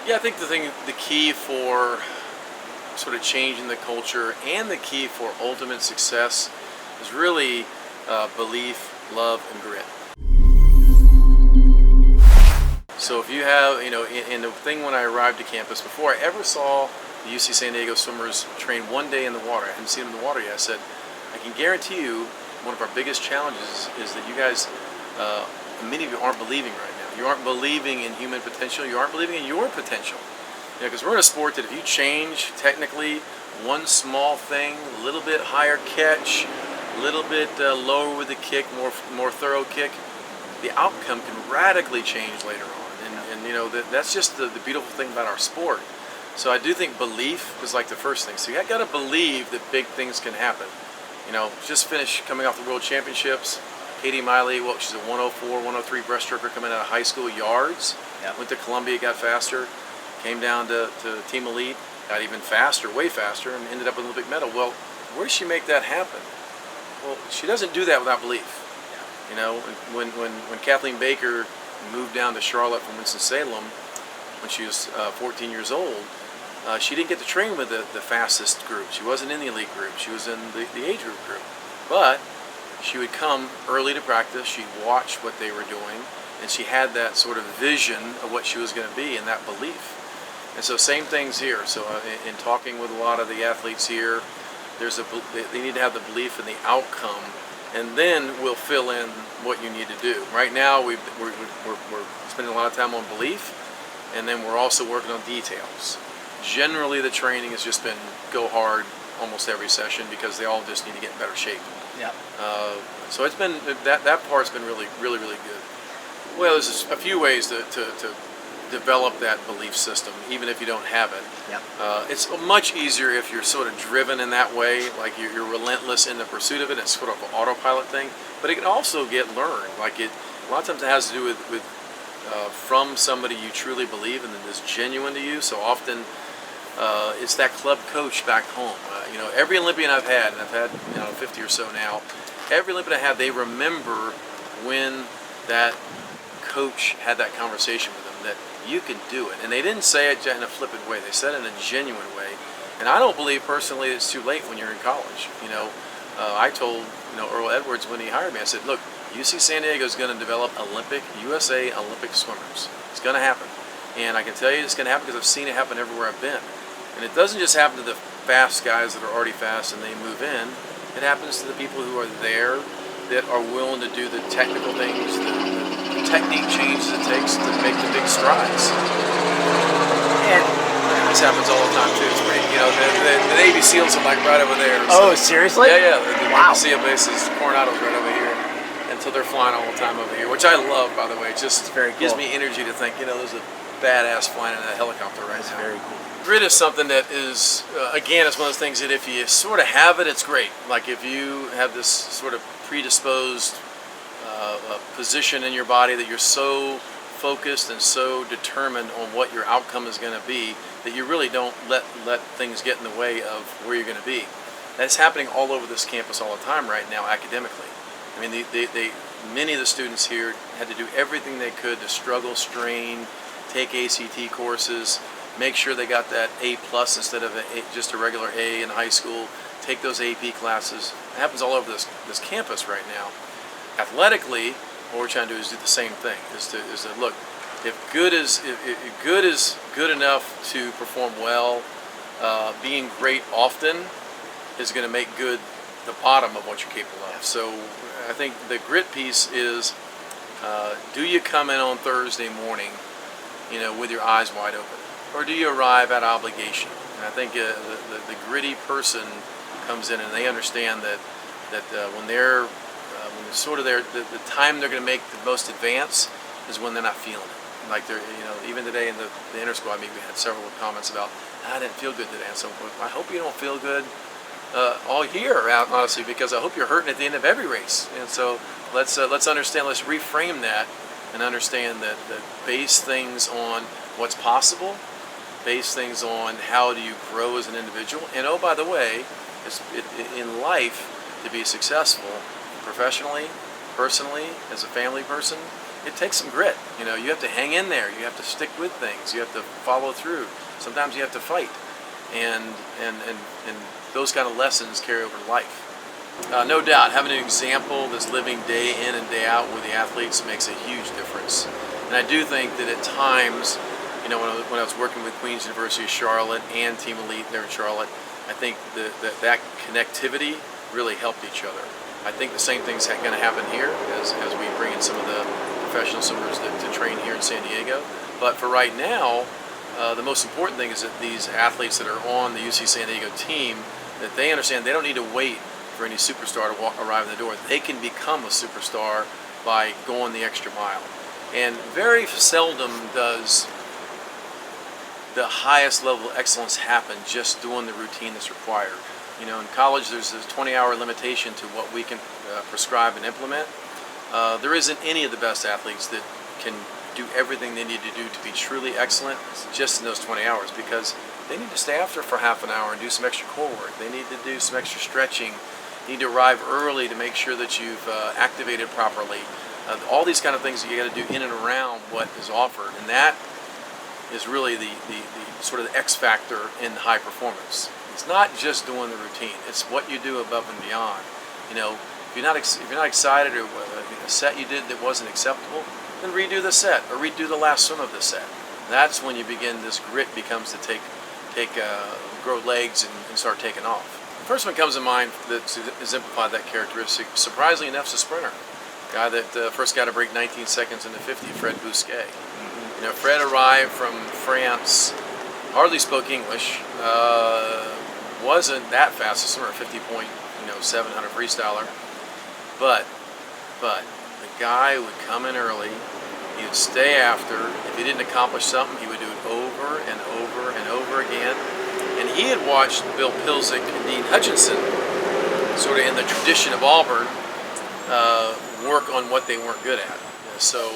Yeah, I think the key for sort of changing the culture and the key for ultimate success is really belief, love, and grit. So if you have, in the thing when I arrived to campus, before I ever saw the UC San Diego swimmers train one day in the water, I hadn't seen them in the water yet, I said, I can guarantee you one of our biggest challenges is that you guys, many of you aren't believing right now. You aren't believing in human potential. You aren't believing in your potential. Because we're in a sport that if you change technically one small thing, a little bit higher catch, a little bit lower with the kick, more thorough kick, the outcome can radically change later on. And that's just the beautiful thing about our sport. So I do think belief is like the first thing. So you got to believe that big things can happen. Just finished coming off the World Championships. Katie Miley, she's a 104, 103 breaststroker coming out of high school yards. Yep. Went to Columbia, got faster. Came down to Team Elite, got even faster, way faster, and ended up with an Olympic medal. Well, where does she make that happen? Well, she doesn't do that without belief. Yeah. When Kathleen Baker moved down to Charlotte from Winston-Salem when she was 14 years old, she didn't get to train with the fastest group. She wasn't in the elite group. She was in the age group. But she would come early to practice. She'd watch what they were doing, and she had that sort of vision of what she was going to be and that belief. And so same things here. So in talking with a lot of the athletes here, they need to have the belief in the outcome, and then we'll fill in what you need to do. Right now we're spending a lot of time on belief, and then we're also working on details. Generally the training has just been go hard almost every session because they all just need to get in better shape. Yeah. So it's been that part's been really really really good. Well, there's a few ways to develop that belief system, even if you don't have it. Yep. It's much easier if you're sort of driven in that way, like you're relentless in the pursuit of it. It's sort of an autopilot thing, but it can also get learned. A lot of times it has to do with from somebody you truly believe and that is genuine to you. So often it's that club coach back home. Every Olympian I've had, and I've had 50 or so now, every Olympian I have, they remember when that coach had that conversation with them that you can do it. And they didn't say it in a flippant way. They said it in a genuine way. And I don't believe personally it's too late when you're in college. I told Earl Edwards when he hired me, I said, look, UC San Diego is going to develop USA Olympic swimmers. It's going to happen. And I can tell you it's going to happen because I've seen it happen everywhere I've been. And it doesn't just happen to the fast guys that are already fast and they move in. It happens to the people who are there that are willing to do the technical things, the technique changes it takes to make the big strides. And this happens all the time too. It's pretty, the Navy SEALs are like right over there. Oh, seriously? Yeah. The Navy SEAL base is Coronado's right over here. And so they're flying all the time over here, which I love, by the way. It just gives me energy to think, there's a badass flying in a helicopter right now. Very cool. Grit is something that is, again, it's one of those things that if you sort of have it, it's great. Like if you have this sort of predisposed position in your body that you're so focused and so determined on what your outcome is going to be that you really don't let things get in the way of where you're going to be. That's happening all over this campus all the time right now academically. I mean, many of the students here had to do everything they could to struggle, strain, take ACT courses, make sure they got that A+ instead of just a regular A in high school, take those AP classes. It happens all over this campus right now. Athletically, what we're trying to do is do the same thing, is to look, if good is good enough to perform well, being great often is going to make good the bottom of what you're capable of. So I think the grit piece is, do you come in on Thursday morning, with your eyes wide open? Or do you arrive at obligation? And I think the gritty person comes in and they understand that when they're sort of the time they're going to make the most advance is when they're not feeling it. Like even today in the inter-squad meet, we had several comments about, I didn't feel good today. And so I hope you don't feel good all year, honestly, because I hope you're hurting at the end of every race. And so let's understand, let's reframe that and understand that base things on what's possible, base things on how do you grow as an individual. And oh, by the way, in life, to be successful professionally, personally, as a family person, it takes some grit. You know, you have to hang in there. You have to stick with things. You have to follow through. Sometimes you have to fight, and those kind of lessons carry over to life. No doubt, having an example that's living day in and day out with the athletes makes a huge difference. And I do think that at times, you know, when I was working with Queen's University of Charlotte and Team Elite there in Charlotte, I think that connectivity really helped each other. I think the same thing's going to happen here as we bring in some of the professional swimmers to train here in San Diego. But for right now, the most important thing is that these athletes that are on the UC San Diego team, that they understand they don't need to wait for any superstar to arrive in the door. They can become a superstar by going the extra mile. And very seldom does the highest level of excellence happen just doing the routine that's required. You know, in college there's a 20-hour limitation to what we can prescribe and implement. There isn't any of the best athletes that can do everything they need to do to be truly excellent just in those 20 hours, because they need to stay after for half an hour and do some extra core work. They need to do some extra stretching. You need to arrive early to make sure that you've activated properly. All these kind of things that you got to do in and around what is offered, and that is really the sort of the X factor in high performance. It's not just doing the routine; it's what you do above and beyond. You know, if you're not excited, or a set you did that wasn't acceptable, then redo the set or redo the last swim of the set. That's when you begin. This grit becomes to grow legs and start taking off. The first one comes to mind that exemplified that characteristic. Surprisingly enough, is a sprinter. Guy that first got to break 19 seconds into 50, Fred Bousquet. You know, Fred arrived from France, hardly spoke English, wasn't that fast a swimmer, 50.700 freestyler, but the guy would come in early. He would stay after. If he didn't accomplish something, he would do it over and over and over again. And he had watched Bill Pilsick and Dean Hutchinson, sort of in the tradition of Auburn, work on what they weren't good at. So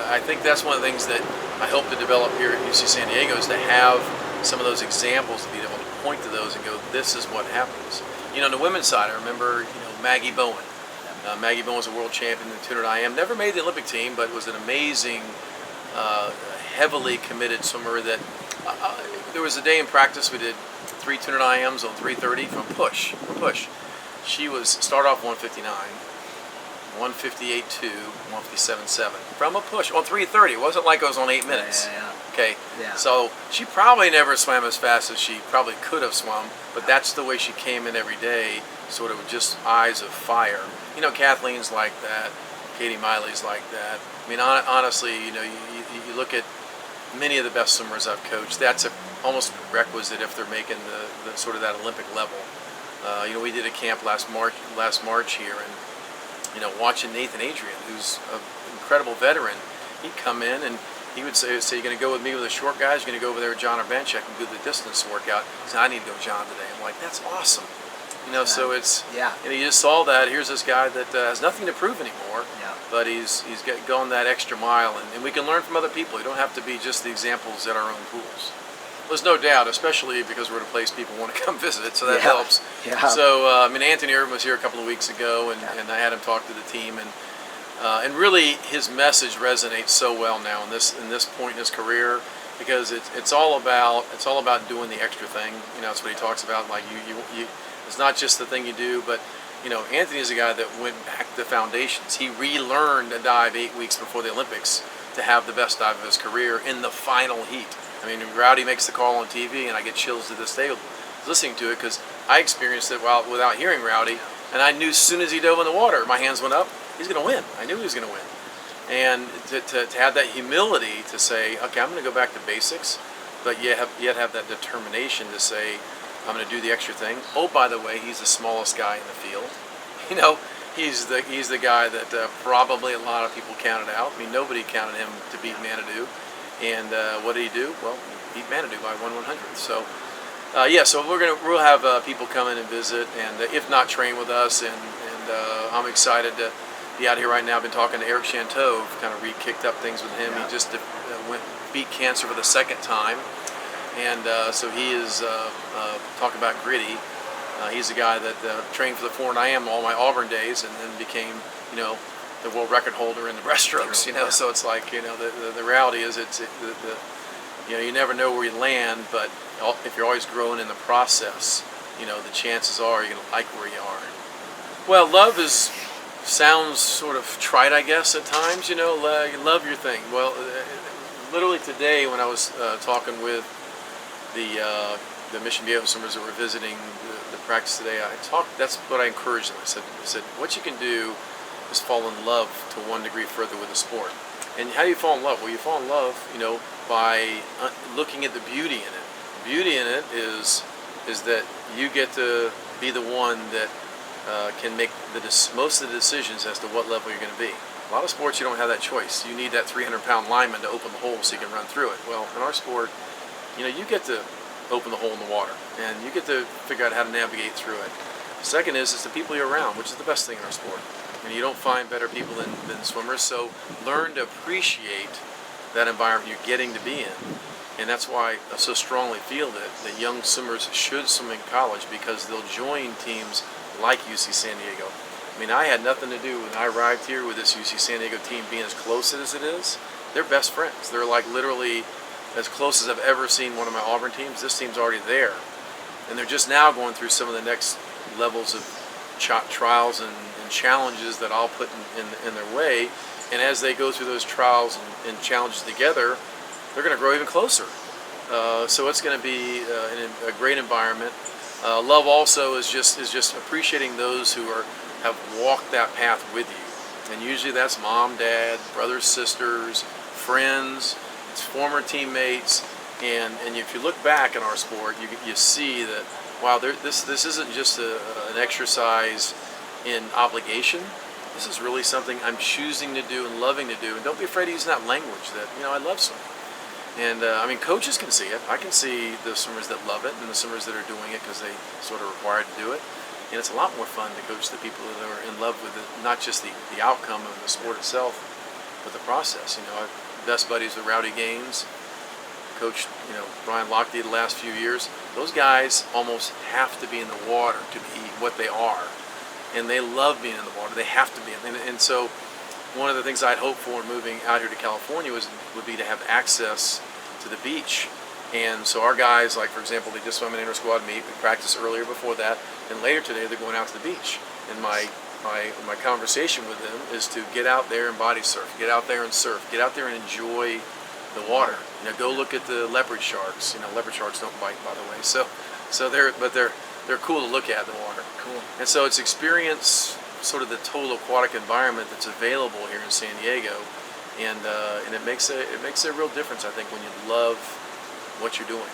I think that's one of the things that I hope to develop here at UC San Diego, is to have some of those examples, to be able to point to those and go, this is what happens. You know, on the women's side, I remember, Maggie Bowen. Maggie Bowen was a world champion in the 200 IM. Never made the Olympic team, but was an amazing, heavily committed swimmer. That there was a day in practice we did 3 200 IMs on 3:30 from push. She was start off 159. 158.2, 157.7 from a push on 3:30. It wasn't like it was on 8 minutes. Yeah. Okay. Yeah. So she probably never swam as fast as she probably could have swum, but that's the way she came in every day, sort of with just eyes of fire. You know, Kathleen's like that. Katie Miley's like that. I mean, honestly, you look at many of the best swimmers I've coached. That's almost requisite if they're making the sort of that Olympic level. We did a camp last March here, and watching Nathan Adrian, who's an incredible veteran, he'd come in and he would say, you're going to go with me with the short guys, you're going to go over there with John or Ben, I can do the distance workout. He said, I need to go with John today. I'm like, that's awesome. So it's, you just saw that, here's this guy that has nothing to prove anymore, but he's going that extra mile, and we can learn from other people. You don't have to be just the examples at our own pools. There's no doubt, especially because we're at a place people want to come visit, so that helps. Yeah. So, Anthony Irvin was here a couple of weeks ago, and I had him talk to the team, and really his message resonates so well now in this point in his career, because it's all about doing the extra thing. That's what he talks about. Like you it's not just the thing you do, but Anthony is a guy that went back to the foundations. He relearned a dive 8 weeks before the Olympics to have the best dive of his career in the final heat. I mean, Rowdy makes the call on TV, and I get chills to this day listening to it, because I experienced it without hearing Rowdy, and I knew as soon as he dove in the water, my hands went up, he's going to win. I knew he was going to win. And to have that humility to say, okay, I'm going to go back to basics, but yet have that determination to say, I'm going to do the extra thing. Oh, by the way, he's the smallest guy in the field. He's the guy that probably a lot of people counted out. I mean, nobody counted him to beat Manitou. And what did he do? Well, he beat Manitou by 1/100th. So, so we'll have people come in and visit, and if not, train with us. And I'm excited to be out here right now. I've been talking to Eric Chanteau, kind of re-kicked up things with him. He just beat cancer for the second time, and so he is talking about gritty. He's a guy that trained for the 4 IM all my Auburn days, and then became, the world record holder in the breaststrokes. Yeah. So it's like, the reality is you never know where you land, but if you're always growing in the process, the chances are you're gonna like where you are. Well, sounds sort of trite, I guess, at times. Love your thing. Well, literally today when I was talking with the Mission Viejo swimmers that were visiting the practice today, that's what I encouraged them. I said, what you can do is fall in love to one degree further with the sport. And how do you fall in love? Well, you fall in love, by looking at the beauty in it. The beauty in it is that you get to be the one that can make most of the decisions as to what level you're going to be. A lot of sports, you don't have that choice. You need that 300-pound lineman to open the hole so you can run through it. Well, in our sport, you get to open the hole in the water, and you get to figure out how to navigate through it. Second is the people you're around, which is the best thing in our sport. And you don't find better people than swimmers, so learn to appreciate that environment you're getting to be in. And that's why I so strongly feel that young swimmers should swim in college, because they'll join teams like UC San Diego. I mean, I had nothing to do when I arrived here with this UC San Diego team being as close as it is. They're best friends. They're like literally as close as I've ever seen one of my Auburn teams. This team's already there. And they're just now going through some of the next levels of trials and challenges that I'll put in their way. And as they go through those trials and challenges together, they're going to grow even closer. So it's going to be a great environment. Love also is just appreciating those who have walked that path with you. And usually that's mom, dad, brothers, sisters, friends, it's former teammates. And if you look back in our sport, you see that, wow, this isn't just an exercise in obligation. This is really something I'm choosing to do and loving to do. And don't be afraid to use that language that, I love swimming. And coaches can see it. I can see the swimmers that love it and the swimmers that are doing it because they sort of required to do it. And it's a lot more fun to coach the people that are in love with it, not just the outcome of the sport itself, but the process. I've best buddies with Rowdy Gaines, coached Brian Lochte the last few years. Those guys almost have to be in the water to be what they are. And they love being in the water. They have to be. And so one of the things I'd hoped for in moving out here to California would be to have access to the beach. And so our guys, like for example, they just swam an inter-squad meet. We practiced earlier before that, and later today they're going out to the beach. And my conversation with them is to get out there and body surf, get out there and surf, get out there and enjoy the water. Go look at the leopard sharks. Leopard sharks don't bite, by the way. So they're cool to look at in the water. Cool. And so it's experience sort of the total aquatic environment that's available here in San Diego, and it makes a real difference, I think, when you love what you're doing.